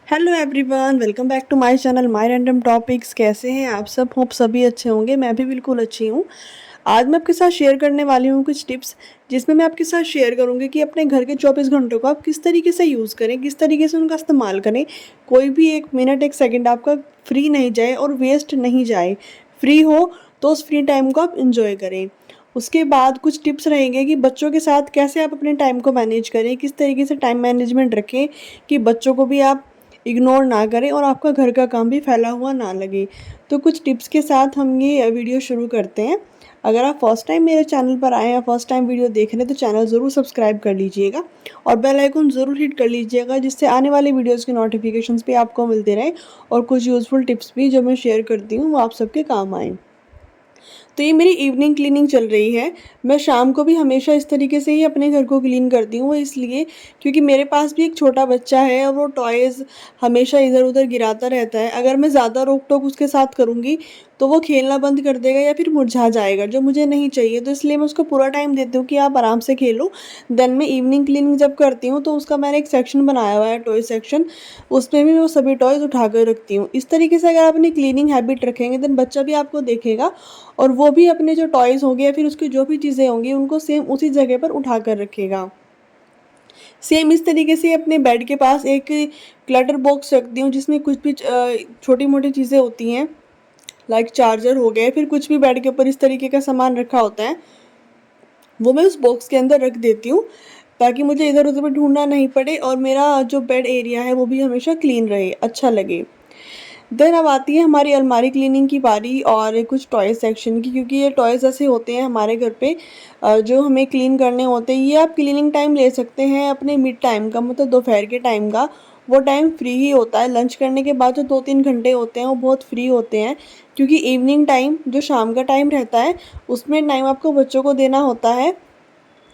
Hello everyone, welcome back to my channel my random topics. कैसे हैं आप सब? होप सभी अच्छे होंगे। मैं भी बिल्कुल अच्छी हूँ। आज मैं आपके साथ शेयर करने वाली हूँ कुछ टिप्स, जिसमें मैं आपके साथ शेयर करूँगी कि अपने घर के 24 घंटों को आप किस तरीके से यूज़ करें, किस तरीके से उनका इस्तेमाल करें। कोई भी एक मिनट, एक सेकंड आपका फ्री नहीं जाए और वेस्ट नहीं जाए। फ्री हो तो उस फ्री टाइम को आप इंजॉय करें। उसके बाद कुछ टिप्स रहेंगे कि बच्चों के साथ कैसे आप अपने टाइम को मैनेज करें, किस तरीके से टाइम मैनेजमेंट रखें कि बच्चों को भी आप इग्नोर ना करें और आपका घर का काम भी फैला हुआ ना लगे। तो कुछ टिप्स के साथ हम ये वीडियो शुरू करते हैं। अगर आप फर्स्ट टाइम मेरे चैनल पर आए हैं, फर्स्ट टाइम वीडियो देख रहे हैं, तो चैनल ज़रूर सब्सक्राइब कर लीजिएगा और बेल आइकन ज़रूर हिट कर लीजिएगा, जिससे आने वाली वीडियोज़ की नोटिफिकेशंस भी आपको मिलते रहें और कुछ यूज़फुल टिप्स भी जो मैं शेयर करती हूँ वो आप सबके काम आएँ। तो ये मेरी इवनिंग क्लीनिंग चल रही है। मैं शाम को भी हमेशा इस तरीके से ही अपने घर को क्लीन करती हूँ। वो इसलिए क्योंकि मेरे पास भी एक छोटा बच्चा है और वो टॉयज़ हमेशा इधर-उधर गिराता रहता है। अगर मैं ज़्यादा रोक-टोक उसके साथ करूँगी तो वो खेलना बंद कर देगा या फिर मुरझा जाएगा, जो मुझे नहीं चाहिए। तो इसलिए मैं उसको पूरा टाइम देती हूँ कि आप आराम से खेलो। देन मैं इवनिंग क्लीनिंग जब करती हूँ तो उसका मैंने एक सेक्शन बनाया हुआ है, टॉय सेक्शन। उसमें भी मैं वो सभी टॉयज़ उठा कर रखती हूँ। इस तरीके से अगर आप अपनी क्लीनिंग हैबिट रखेंगे, देन बच्चा भी आपको देखेगा और वो भी अपने जो टॉयज़ होंगे या फिर उसकी जो भी चीज़ें होंगी उनको सेम उसी जगह पर उठा कर रखेगा। सेम इस तरीके से अपने बेड के पास एक क्लटर बॉक्स रखती हूँ, जिसमें कुछ भी छोटी-मोटी चीज़ें होती हैं, लाइक चार्जर हो गए, फिर कुछ भी बेड के ऊपर इस तरीके का सामान रखा होता है, वो मैं उस बॉक्स के अंदर रख देती हूँ, ताकि मुझे इधर-उधर भी ढूँढना नहीं पड़े और मेरा जो बेड एरिया है वो भी हमेशा क्लीन रहे, अच्छा लगे। देन अब आती है हमारी अलमारी क्लीनिंग की बारी और कुछ टॉय सेक्शन की, क्योंकि ये टॉयज़ ऐसे होते हैं हमारे घर पे जो हमें क्लीन करने होते हैं। ये आप क्लीनिंग टाइम ले सकते हैं अपने मिड टाइम का, मतलब दोपहर के टाइम का। वो टाइम फ्री ही होता है। लंच करने के बाद जो 2-3 घंटे होते हैं वो बहुत फ्री होते हैं, क्योंकि इवनिंग टाइम जो शाम का टाइम रहता है उसमें टाइम आपको बच्चों को देना होता है,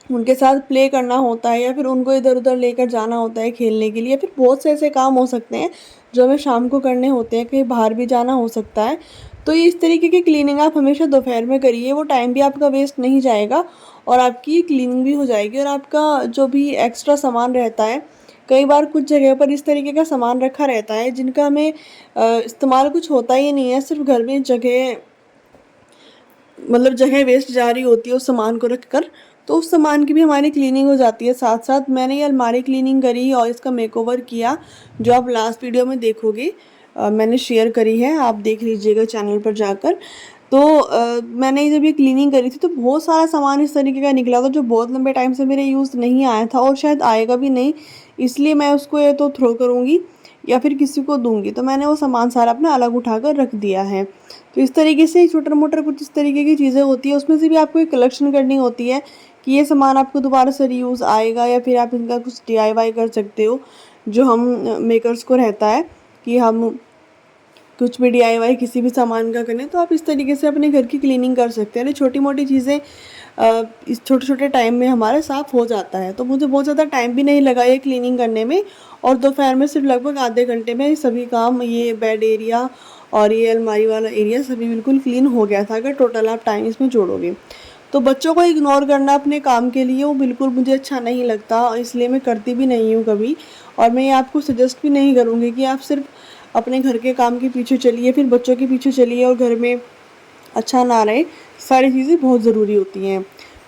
उनके साथ प्ले करना होता है या फिर उनको इधर-उधर लेकर जाना होता है खेलने के लिए। फिर बहुत से ऐसे काम हो सकते हैं जो हमें शाम को करने होते हैं, कहीं बाहर भी जाना हो सकता है। तो ये इस तरीके की क्लीनिंग आप हमेशा दोपहर में करिए, वो टाइम भी आपका वेस्ट नहीं जाएगा और आपकी क्लीनिंग भी हो जाएगी और आपका जो भी एक्स्ट्रा सामान रहता है, कई बार कुछ जगह पर इस तरीके का सामान रखा रहता है जिनका हमें इस्तेमाल कुछ होता ही नहीं है, सिर्फ़ घर में जगह, मतलब जगह वेस्ट जा रही होती है उस सामान को रख कर, तो उस सामान की भी हमारी क्लीनिंग हो जाती है। साथ-साथ मैंने ये अलमारी क्लीनिंग करी और इसका मेकओवर किया, जो आप लास्ट वीडियो में देखोगे। मैंने शेयर करी है, आप देख लीजिएगा चैनल पर जाकर। तो मैंने जब ये क्लीनिंग करी थी तो बहुत सारा सामान इस तरीके का निकला था, जो बहुत लंबे टाइम से मेरे यूज़ नहीं आया था और शायद आएगा भी नहीं। इसलिए मैं उसको या तो थ्रो करूँगी या फिर किसी को दूँगी। तो मैंने वो सामान सारा अपना अलग उठाकर रख दिया है। तो इस तरीके से छोटा-मोटा कुछ इस तरीके की चीज़ें होती हैं, उसमें से भी आपको एक कलेक्शन करनी होती है कि ये सामान आपको दोबारा से रीयूज़ आएगा या फिर आप इनका कुछ डीआईवाई कर सकते हो। जो हम मेकर्स को रहता है कि हम कुछ भी डीआईवाई किसी भी सामान का करें, तो आप इस तरीके से अपने घर की क्लीनिंग कर सकते हैं। छोटी-मोटी चीज़ें इस छोटे-छोटे टाइम में हमारा साफ़ हो जाता है। तो मुझे बहुत ज़्यादा टाइम भी नहीं लगा ये क्लीनिंग करने में और दोपहर में सिर्फ लगभग आधे घंटे में सभी काम, ये बेड एरिया और ये अलमारी वाला एरिया सभी बिल्कुल क्लीन हो गया था, अगर टोटल आप टाइम इसमें जोड़ोगे। तो बच्चों को इग्नोर करना अपने काम के लिए वो बिल्कुल मुझे अच्छा नहीं लगता और इसलिए मैं करती भी नहीं हूँ कभी। और मैं ये आपको सजेस्ट भी नहीं करूँगी कि आप सिर्फ अपने घर के काम के पीछे चलिए, फिर बच्चों के पीछे चलिए और घर में अच्छा ना रहे। सारी चीज़ें बहुत ज़रूरी होती हैं।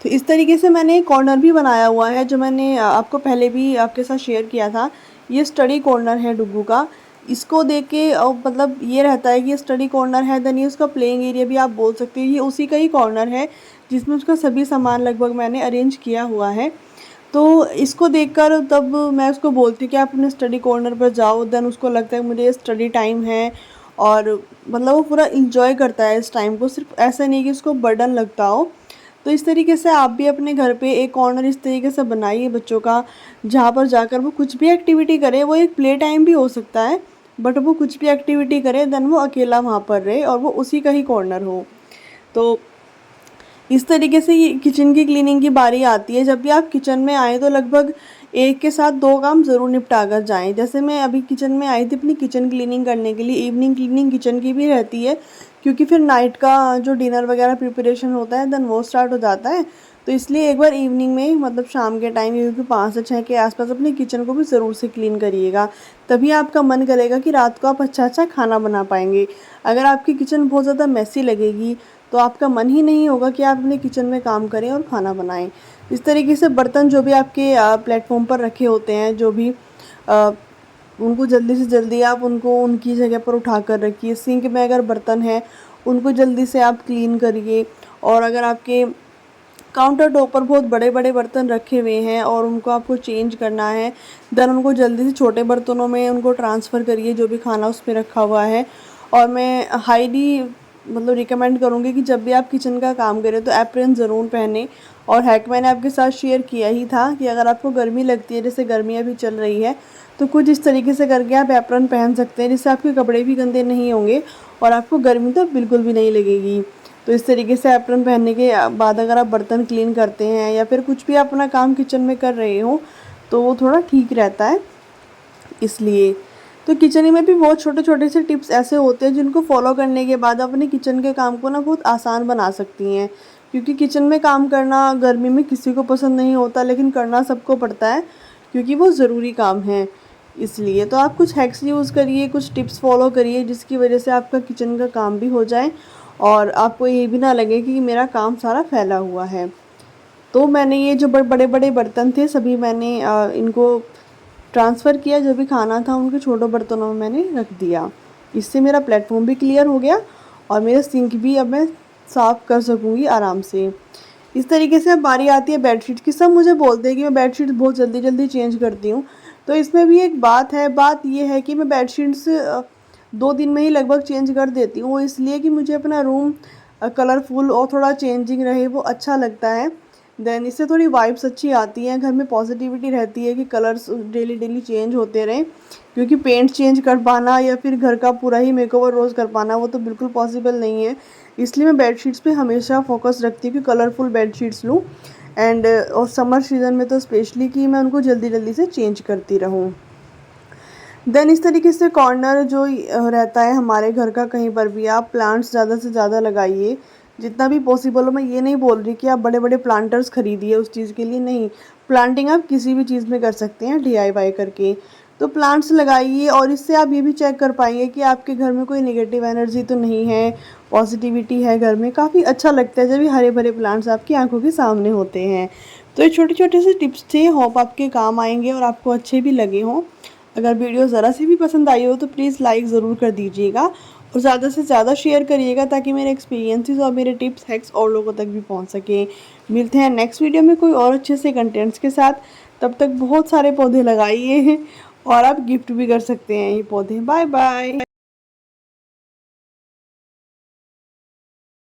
तो इस तरीके से मैंने एक कॉर्नर भी बनाया हुआ है, जो मैंने आपको पहले भी आपके साथ शेयर किया था। ये स्टडी कॉर्नर है डुग्गू का। इसको देख के मतलब ये रहता है कि ये स्टडी कॉर्नर है, देन ये उसका प्लेइंग एरिया भी आप बोल सकते हो। ये उसी का ही कॉर्नर है जिसमें उसका सभी सामान लगभग मैंने अरेंज किया हुआ है। तो इसको देखकर तब मैं उसको बोलती हूँ कि आप अपने स्टडी कॉर्नर पर जाओ, देन उसको लगता है मुझे स्टडी टाइम है और मतलब वो पूरा एन्जॉय करता है इस टाइम को, सिर्फ ऐसा नहीं कि उसको बर्डन लगता हो। तो इस तरीके से आप भी अपने घर पे एक कॉर्नर इस तरीके से बनाइए बच्चों का, जहाँ पर जाकर वो कुछ भी एक्टिविटी करे। वो एक प्ले टाइम भी हो सकता है, बट वो कुछ भी एक्टिविटी करे, देन वो अकेला वहाँ पर रहे और वो उसी का ही कॉर्नर हो। तो इस तरीके से ये किचन की क्लीनिंग की बारी आती है। जब भी आप किचन में आएँ तो लगभग एक के साथ 2 काम ज़रूर निपटा कर जाएँ। जैसे मैं अभी किचन में आई थी अपनी किचन क्लीनिंग करने के लिए, इवनिंग क्लीनिंग किचन की भी रहती है, क्योंकि फिर नाइट का जो डिनर वगैरह प्रिपरेशन होता है देन वो स्टार्ट हो जाता है। तो इसलिए एक बार इवनिंग में मतलब शाम के टाइम क्योंकि 5 से 6 के आसपास अपने किचन को भी ज़रूर से क्लीन करिएगा, तभी आपका मन करेगा कि रात को आप अच्छा खाना बना पाएंगे। अगर आपकी किचन बहुत ज़्यादा मैसी लगेगी तो आपका मन ही नहीं होगा कि आप अपने किचन में काम करें और खाना बनाएं। इस तरीके से बर्तन जो भी आपके प्लेटफॉर्म पर रखे होते हैं, जो भी उनको जल्दी से जल्दी आप उनको उनकी जगह पर उठा कर रखिए। सिंक में अगर बर्तन है उनको जल्दी से आप क्लीन करिए। और अगर आपके काउंटर टॉप पर बहुत बड़े बड़े बर्तन रखे हुए हैं और उनको आपको चेंज करना है, देन उनको जल्दी से छोटे बर्तनों में उनको ट्रांसफ़र करिए जो भी खाना उसमें रखा हुआ है। और मैं हाईली मतलब रिकमेंड करूँगी कि जब भी आप किचन का काम करें तो एप्रन ज़रूर पहने। और हैक मैंने आपके साथ शेयर किया ही था कि अगर आपको गर्मी लगती है, जैसे गर्मियाँ भी चल रही है, तो कुछ इस तरीके से करके आप एप्रन पहन सकते हैं, जिससे आपके कपड़े भी गंदे नहीं होंगे और आपको गर्मी तो बिल्कुल भी नहीं लगेगी। तो इस तरीके से एप्रन पहनने के बाद अगर आप बर्तन क्लीन करते हैं या फिर कुछ भी अपना काम किचन में कर रहे हो तो वो थोड़ा ठीक रहता है। इसलिए तो किचन में भी बहुत छोटे छोटे से टिप्स ऐसे होते हैं जिनको फॉलो करने के बाद अपने किचन के काम को ना बहुत आसान बना सकती हैं। क्योंकि किचन में काम करना गर्मी में किसी को पसंद नहीं होता, लेकिन करना सबको पड़ता है क्योंकि वो ज़रूरी काम है। इसलिए तो आप कुछ हैक्स यूज़ करिए, कुछ टिप्स फॉलो करिए जिसकी वजह से आपका किचन का काम भी हो जाए और आपको ये भी ना लगे कि मेरा काम सारा फैला हुआ है। तो मैंने ये जो बड़े बड़े बर्तन थे सभी मैंने इनको ट्रांसफ़र किया, जो भी खाना था उनके छोटे बर्तनों में मैंने रख दिया। इससे मेरा प्लेटफॉर्म भी क्लियर हो गया और मेरा सिंक भी अब मैं साफ़ कर सकूँगी आराम से। इस तरीके से अब बारी आती है बेडशीट की। सब मुझे बोलते हैं कि मैं बेडशीट बहुत जल्दी जल्दी चेंज करती हूँ, तो इसमें भी एक बात है। बात ये है कि मैं बेडशीट्स 2 दिन में ही लगभग चेंज कर देती हूँ। वो इसलिए कि मुझे अपना रूम कलरफुल और थोड़ा चेंजिंग रहे, वो अच्छा लगता है। देन इससे थोड़ी वाइब्स अच्छी आती हैं, घर में पॉजिटिविटी रहती है कि कलर्स डेली डेली चेंज होते रहें। क्योंकि पेंट चेंज कर पाना या फिर घर का पूरा ही मेकओवर रोज़ कर पाना वो तो बिल्कुल पॉसिबल नहीं है। इसलिए मैं बेडशीट्स पे हमेशा फोकस रखती हूँ कि कलरफुल बेडशीट्स लूँ। एंड और समर सीज़न में तो स्पेशली कि मैं उनको जल्दी जल्दी से चेंज करती रहूँ। देन इस तरीके से कॉर्नर जो रहता है हमारे घर का, कहीं पर भी आप प्लांट्स ज़्यादा से ज़्यादा लगाइए जितना भी पॉसिबल हो। मैं ये नहीं बोल रही कि आप बड़े बड़े प्लांटर्स खरीदिए उस चीज़ के लिए, नहीं। प्लांटिंग आप किसी भी चीज़ में कर सकते हैं DIY करके। तो प्लांट्स लगाइए और इससे आप ये भी चेक कर पाएंगे कि आपके घर में कोई नेगेटिव एनर्जी तो नहीं है, पॉजिटिविटी है घर में। काफ़ी अच्छा लगता है जब ये हरे भरे प्लांट्स आपकी आंखों के सामने होते हैं। तो ये छोटे छोटे से टिप्स थे, होप आपके काम आएंगे और आपको अच्छे भी लगे हों। अगर वीडियो ज़रा सी भी पसंद आई हो तो प्लीज़ लाइक ज़रूर कर दीजिएगा और ज़्यादा से ज़्यादा शेयर करिएगा ताकि मेरे एक्सपीरियंसेस और मेरे टिप्स हैक्स और लोगों तक भी पहुंच सकें। मिलते हैं नेक्स्ट वीडियो में कोई और अच्छे से कंटेंट्स के साथ। तब तक बहुत सारे पौधे लगाइए और आप गिफ्ट भी कर सकते हैं ये पौधे। Bye bye.